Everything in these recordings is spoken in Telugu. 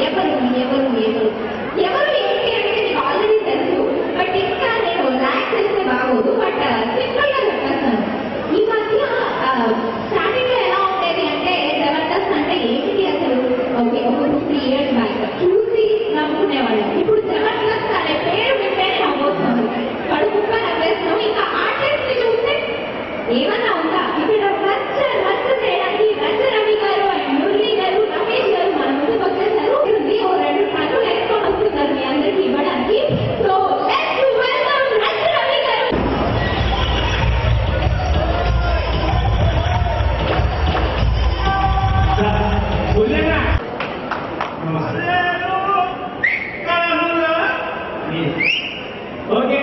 ఎవరు ఎవరు ఎవరు ఎవరు ఏంటి అంటే మీకు ఆల్రెడీ తెలుసు. బట్ ఇంకా నేను ర్యాంక్ తెలిస్తే బాగోదు. బట్ సింపుల్ గా చెప్పేస్తాను. ఈ మధ్య స్టార్టింగ్ లో ఎలా ఉండేది అంటే జబర్దస్త్ అంటే ఏంటి అసలు ఓకే ఒక 2-3 years బ్యాక్ చూసి నవ్వుకునేవాళ్ళం. ఇప్పుడు జబర్దస్త్ అనే పేరు వింటేనే నవ్వుతుంది, కడుపుక్క నవ్వేస్తున్నాం. ఇంకా ఆర్టిస్ట్ చూస్తే ఏమన్నా ఉందా? ఇక్కడ రచ్చ చేయడానికి రచ్చ రవి గారు అండ్ మురళి గారు రమేష్ గారు మన ముందుకు వచ్చేసారు. ఓ 2 పనులు వేసుకొని వస్తున్నారు మీ అందరికి ఇవ్వడానికి. సో లెట్స్ వెల్కమ్ రచ్చ రవి గారు. ఓకే,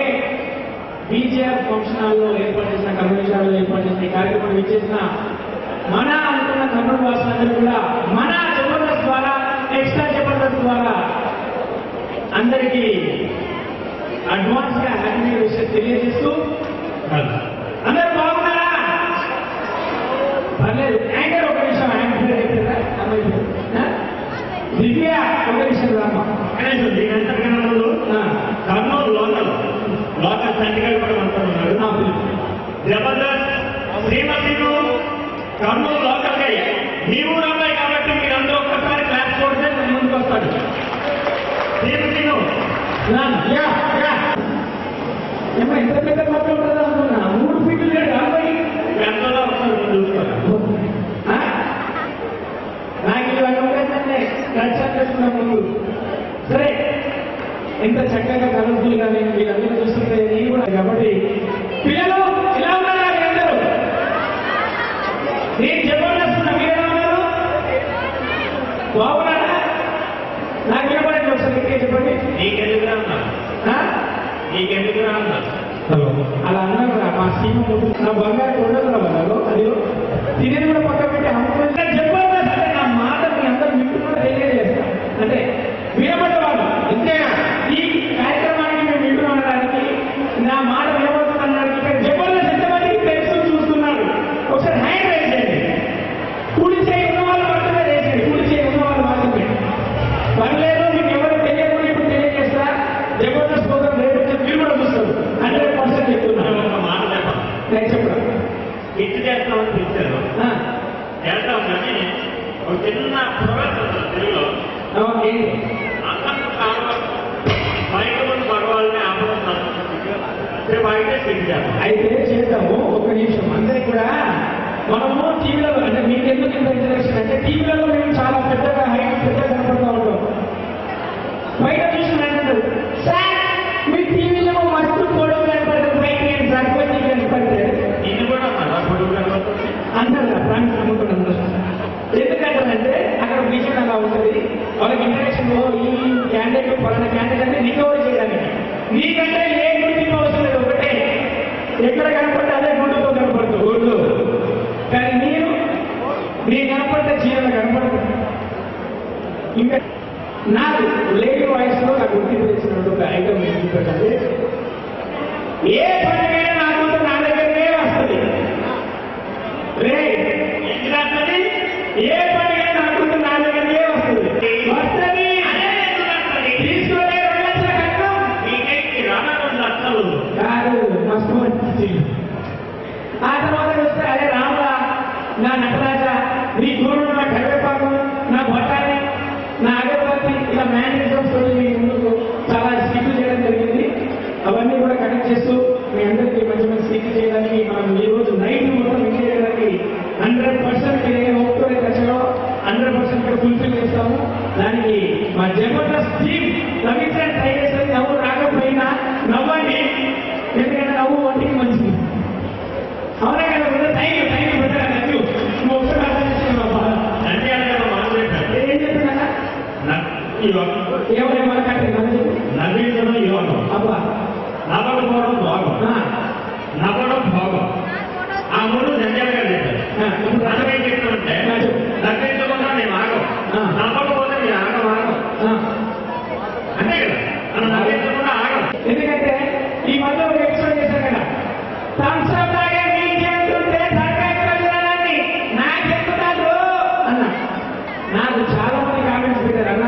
బీజేఆర్ ఫంక్షన్ హాల్లో ఏర్పాటు చేసిన కన్వెన్షన్ ఏర్పాటు చేసిన కార్యక్రమం ఇచ్చేసిన మన అనుకున్న కర్నూలు వాసులందరూ కూడా మన జబర్దస్త్ ద్వారా ఎక్స్ట్రా జబర్దస్త్ ద్వారా అందరికీ అడ్వాన్స్ గా హ్యాపీ విషయం తెలియజేస్తూ అందరూ బాగున్నారా? పర్లేదు. యాంకర్ ఒక నిమిషం, యాంకర్ దివ్య ఒక నిమిషం రామా. కర్నూలు లోకల్ సంటిగారు కూడా మాట్లాడుతున్నారు. జబర్దస్త్ శ్రీమతిను కర్నూలు లోకల్ గా మీ ఊరు అమ్మాయి కాబట్టి మీరు అందరూ ఒక్కసారి క్లాస్ కొడితే ముందుకు వస్తాడు. శ్రీమతిను ఎంత పెద్ద మొత్తం ఉంటుందా అనుకున్నా. 3 ఫీట్లు లేడు అబ్బాయి. ఎంతలో వస్తారు చూసుకోవాలి. నాకు ఇవన్నీ ఉండేదంటే రక్షణ ముందు సరే ఎంత చక్కగా కలర్ఫుల్ గా నేను వీళ్ళందరూ చూస్తుంటే నేను కూడా కాబట్టి పిల్లలు ఇలా ఉన్నారా అందరూ? నేను జబర్దస్త్ మీరెలా ఉన్నారు? బాగున్నారా? నాకు వినపడండి ఒకసారి ఇంకే చెప్పండి. నీకెందుకురా ఉన్నారు? నీకెందుకురా ఉన్నారు? అలా అన్నారు మా సీమ నా బంగారు ఉండదురా వాళ్ళు. అది తినేది కూడా పక్క పెట్టి అమ్ముకుంటే జబర్దస్త్ అంటే నా మాట మీ అందరూ వింటున్నా తెలియజేస్తాను. అంటే వినపడేవాళ్ళు ఇంతేనా? ఈ కార్యక్రమానికి మేము వింటూ ఉండడానికి నా మాట వినపడుతుండడానికి ఇక్కడ జబర్దస్త్ ఎంతమందికి తెలుసు చూస్తున్నారు? ఒకసారి హ్యాండ్ రైజ్ చేయండి. కుడి చేయి ఉన్న వాళ్ళు మాత్రమే వేసేది, కుడి చేయి ఉన్న వాళ్ళు మాత్రమే. పర్లేదు, మీకు ఎవరు తెలియకుండా ఇప్పుడు తెలియజేస్తా. జబర్దస్త్ ప్రోగ్రాం రేపు మీరు కూడా చూస్తారు. 100% చెప్తున్నాను. ఒక మాట చెప్పాలి. నేను చెప్పడం హిట్ చేస్తామని పిలిచారు. చేద్దాం కానీ ఒక చిన్న ప్రవేశం తెలుగులో బయట ముందు భగవాన్ని ఆపడం అయితే హిట్ చేస్తాం. అయితే చేద్దాము. ఒక నిమిషం అందరికి కూడా మనము టీవీలో అంటే మీకు ఎందుకు ఇంత ఇంట్రెస్ట్ అంటే టీవీలలో మేము చాలా పెద్దగా హైట్ పెద్దగా కనపడుతూ ఉంటాం. బయట చూసినట్టు సార్ మీ టీవీలో మస్తు పొడుగు కనపడతారు, బయట నేను సరిపోయి కనపడతారు. ఇది కూడా పొడుగు కనపడుతుంది అంటారు ప్రాణి నమ్ముకుంటారు. ఎందుకంటే అక్కడ విజయం అలా ఉంటుంది. వాళ్ళకి ఇంటరాక్షన్ ఈ క్యాండిడేట్ పలానా క్యాండిడేట్ అంటే రికవరీ చేయడానికి. నీకంటే ఏ గుర్తింపు అవసరం లేదు. ఒకటే ఎక్కడ కనపడితే అదే గుడ్డుతో కనపడుతుంది ఊళ్ళో. కానీ నేను కనపడితే చీరలు కనపడుతుంది. ఇంకా నాకు లేడీ వాయిస్ లో నాకు గుర్తింపు తెచ్చినట్టు ఒక ఐటమ్ చూపెట్టండి. ఏ పండుగ నాకు నా దగ్గరనే వస్తుంది. రే వస్తుంది. ఏ పండుగ నాకు నా దగ్గరనే వస్తుంది. వస్తుంది తీసుకునే 2 లక్షల కట్టం మీకైతే రాను 2 లక్షలు కాదు మస్తు మంచి. ఆ తర్వాత వస్తే అదే రాములా, నా నటరాజ, నీ దూరం నా కరివేపాకు, నా బొట్టాని, నా అగరబత్తి, ఇలా మేనేజర్స్ మీ ముందుకు చాలా స్కిట్లు చేయడం జరిగింది. అవన్నీ కూడా కనెక్ట్ చేస్తూ మీ అందరికీ మంచి మంచి స్కిట్లు చేయడానికి మనం ఈ రోజు నైట్ మొత్తం ఎంజాయ్ చేయడానికి 100% ఏ ఒక్కరే దశలో 100% ఫుల్ఫిల్ చేస్తాము. దానికి మా జబర్దస్త్ టీమ్ నవ్వించడానికి ట్రై చేస్తుంది. నవ్వు రాకపోయినా నవ్వండి, ఎందుకంటే నవ్వు ఒంటికి మంచిది. అవునా కదా? థ్యాంక్ యూ పెట్టా థ్యాంక్ యూ. నువ్వు ఒకసారి అర్థం చేసుకున్నావా? నంద్యాల మాట్లాడారు. ఏం చెప్తున్నా ఏమైనా మాట్లాడి నవ్వించడం యోగం, అబ్బా నవ్వకపోవడం భోగం, నవ్వడం భోగం. ఆ 3 నంద్యాల గారు చెప్పారు. ఇప్పుడు మనం ఏం చెప్తామంటే నవ్వించకుండా మేము ఆగం, నవ్వకపోతే మీరు ఆగం. అంతే కదా? మనం నవ్వించకుండా ఆగం. ఎందుకంటే ఈ మధ్య ఒక ఎపిసోడ్ చేశారు కదా, థమ్స్అప్ తాగే మీకు చెప్తుంటే సర్కారు నాకు చెప్తున్నారు అన్న. నాకు చాలా మంది కామెంట్స్ పెట్టారు. అన్న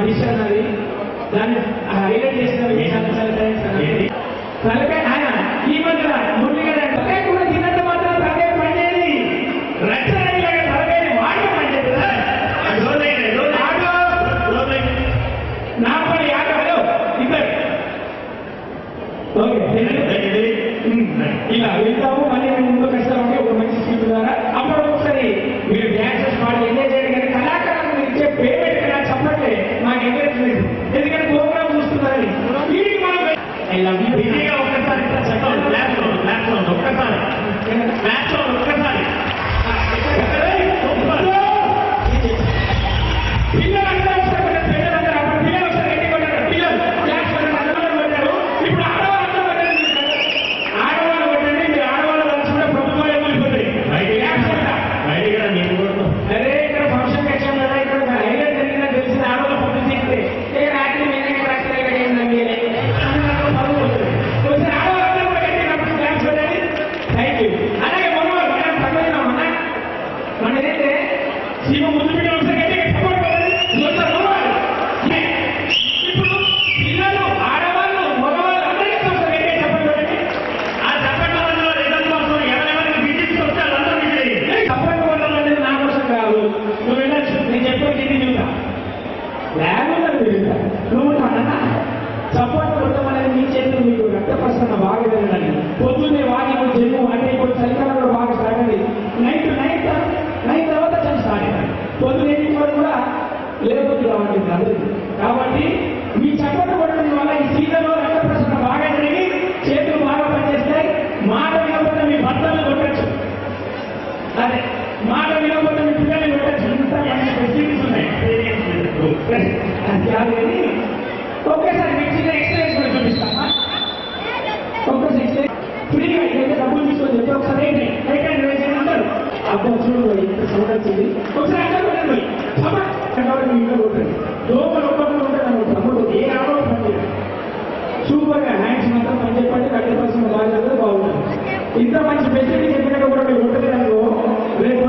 విషయం అది దాన్ని హైలైట్ చేసిన చాలా చాలా థ్యాంక్స్ అన్నది. తలకాయ ఆయన ఈ మధ్య మురళి గారు తలకాయ కూడా తిన్నంత మాత్రం తలకాయ పనిచేయదు. రచ్చలాగా తలకాయని వాడటం పనిచేది కదా. నా పని యాక హలో ఇద్దరు ఓకే ఇలా వెళ్తాము. మళ్ళీ మేము ముందు కష్టాలంటే ఒక మంచి స్కీమ్ ద్వారా అప్పుడు ఒకసారి మీరు డ్యాన్సెస్ పాడి ఎంజాయ్ చేయండి. కానీ కళాకారులకు మీరు ఇచ్చే పేమెంట్ కదా చెప్పండి మాకు ఎంకరేజ్మెంట్. ఎందుకంటే ప్రోగ్రామ్ చూస్తున్నారని వీరికి మనం బిజీగా ఒక్కసారి చెప్పండి. ఒక్కసారి పిల్లలందరూ వస్తారు, పిల్లలందరూ అప్పుడు పిల్లలు వస్తారు గట్టి కొట్టారు. పిల్లలు క్లాస్ అందరూ కొట్టారు. ఇప్పుడు ఆడవాళ్ళందరూ కొట్టారు. ఆడవాళ్ళు కొట్టండి. మీరు ఆడవాళ్ళు కలిసి కూడా ప్రభుత్వాలు వెళ్ళిపోతాయి. అరే ఇక్కడ ఫంక్షన్ వచ్చాం కదా, ఇక్కడ హైలైట్ జరిగిందని తెలిసిన ఆడవాళ్ళ పొద్దు తీస్తే రాత్రి నేనే రాత్రి అయిందండి ఒకసారి ఆడవాళ్ళందరూ కూడా కట్టినప్పుడు క్లాస్ పెట్టండి. Thank you. అలాగే మొన్న మనం తగ్గలేమా మన ఏదైతే సీమ ముందు పెట్టి ఒకసారి గట్టిగా సపోర్ట్ కదండి. ఇప్పుడు పిల్లలు ఆడవాళ్ళు మగవాళ్ళు అందరికీ ఒకసారి గట్టిగా సపోర్ట్ కదండి. ఆ చెప్పండి రిజల్ట్ కోసం ఎవరెవరికి విజిట్స్ వస్తే వాళ్ళందరూ విజిట్ సపోర్ట్ కొట్టడం అనేది నా కోసం కాదు. నువ్వు వెళ్ళచ్చు. నేను చెప్పేది ఇది చూద్దా లేకుండా తెలుసా నువ్వు సపోర్ట్ కొట్టడం అనేది మీ చేతులు. మీకు రక్త ప్రసరణ బాగా వెళ్ళాలి. పొద్దున్నే వాకింగ్ జన్ము అంటే ఇప్పుడు చలికాలంలో బాగా స్టార్ట్ అయింది. నైట్ తర్వాత చలి స్టార్ట్ అయింది. పొద్దున్న 8 వరకు కూడా లేకపోతే రావట్లేదు అందరికీ. కాబట్టి మీ సపోర్ట్ కొట్టడం వల్ల ఈ సీజన్లో రక్త ప్రసరణ బాగా జరిగి చేతులు బాగా పనిచేస్తాయి. మాట వినకపోతే మీ భర్తలు కొట్టచ్చు. అదే మాట వినకపోతే మీ పిల్లల్ని కొట్టచ్చు. ఇంత మంచి ఫెసిలిటీస్ ఉన్నాయి. అది కాదు కానీ ఒకేసారి మీకు చిన్న ఎక్స్పీరియన్స్ కూడా చూపిస్తామా. ఒక్కసారి ఎక్స్పీరియన్స్ ఫ్రీగా అయితే డబ్బులు తీసుకొని చెప్పి ఒకసారి రైట్ అందరూ అబ్బా చూడు ఇంత సౌండ్ వచ్చింది. ఒకసారి అందరూ కొట్టండి. ఇంట్లో కొట్టండి. లోపల ఒక్కొక్కరు ఉంటారు అనుకుంటారు. అప్పుడు ఏ ఆడో పని సూపర్గా హ్యాండ్స్ మాత్రం పని చెప్పండి. 30% బాగా చదివితే బాగుంటుంది. ఇంత మంచి ఫెసిలిటీ చెప్పినట్టు కూడా మీరు కొట్టలేదనుకో రేపు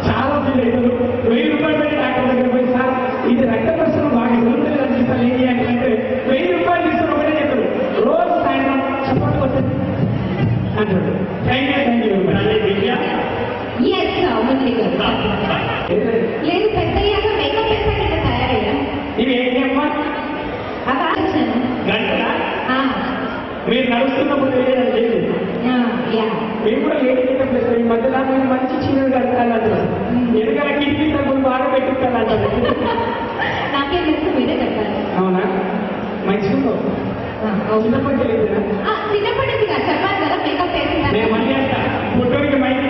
చాలా ఫీల్ అవుతారు. 1000 రూపాయలు పెట్టి డాక్టర్ దగ్గర పోయి సార్ ఇది రక్త ప్రసరణ బాగా జరుగుతుంది అనిపిస్తారు. ఏంటి అంటే 1000 రూపాయలు తీసుకుని ఒకటే చెప్పారు. రోజు సాయంత్రం సపోర్ట్ వస్తుంది అంటాడు. Thank you Vidya S Murali garu. లేదు పెద్దయ్యాక మేకప్ వేస్తే కదా తయారయ్యా. ఇది ఏంటమ్మా అలా వచ్చాను. గంటలా మీరు నడుస్తున్నప్పుడు తెలియదు. మేము కూడా లేట్ మేకప్ వేస్తాం. ఈ మధ్యలో మేము మంచి చిన్నది కట్టాలంటారు. ఎదుగల కిటికీ తగ్గులు బాగా పెట్టుకుంటానంటారు. నాకే తెలుసు మీరే చెప్పాలి. అవునా మంచిగా చిన్నప్పటి తెలియదునా చిన్నప్పటి నుంచి చెప్పాలి కదా మేకప్ వేసిందా. నేను మళ్ళీ అంట ఫోటోకి మైకి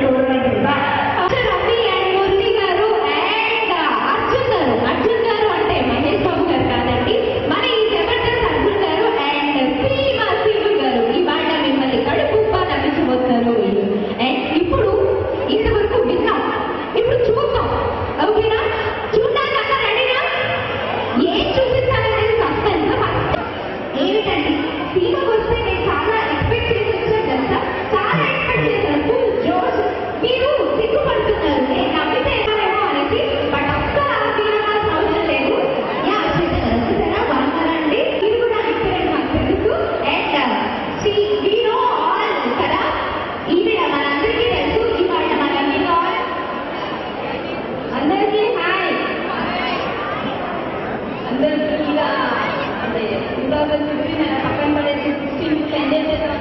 రవి అండ్ మురళి గారు అండ్ అర్జున్ గారు అంటే మహేష్ బాబు గారు కాదండి, మన ఈ జబర్దస్త్ అర్జున్ గారు అండ్ సీమ గారు ఇవాళ మిమ్మల్ని కడుపు నమ్మించబోతున్నారు. అండ్ ఇప్పుడు ఇంతవరకు విన్నాం, ఇప్పుడు చూద్దాం. ఓకేనా? చూడడానికి అక్కడ రెడీనా? ఏం చూపిస్తారనేది సస్పెన్స్. ఏమిటండి సీమకు వస్తే నేను చాలా ఎక్స్పెక్ట్ చేసి వచ్చాను తెలుసా. చాలా ఎక్స్పెక్ట్ చేశాను. ఫుల్ జోష్. మీరు సిగ్గుపడుతున్నారు నేను నమ్మితే ఏమో అనేసి. బట్ అస్సలు అలా తీరాల్సిన అవసరం లేదు. చూసారా బాగున్నారా అండి. ఇది కూడా ఎక్స్పీరియన్స్ మాకు తెలుసు. అండ్ వీ నో ఆల్ కదా. ఇది మనందరికీ తెలుసు. ఇవాళ మన అందరికీ హాయ్. అందరికీ ఇలా అంటే 2015 పక్కన పడేసి 16 ఎంజాయ్ చేద్దాం.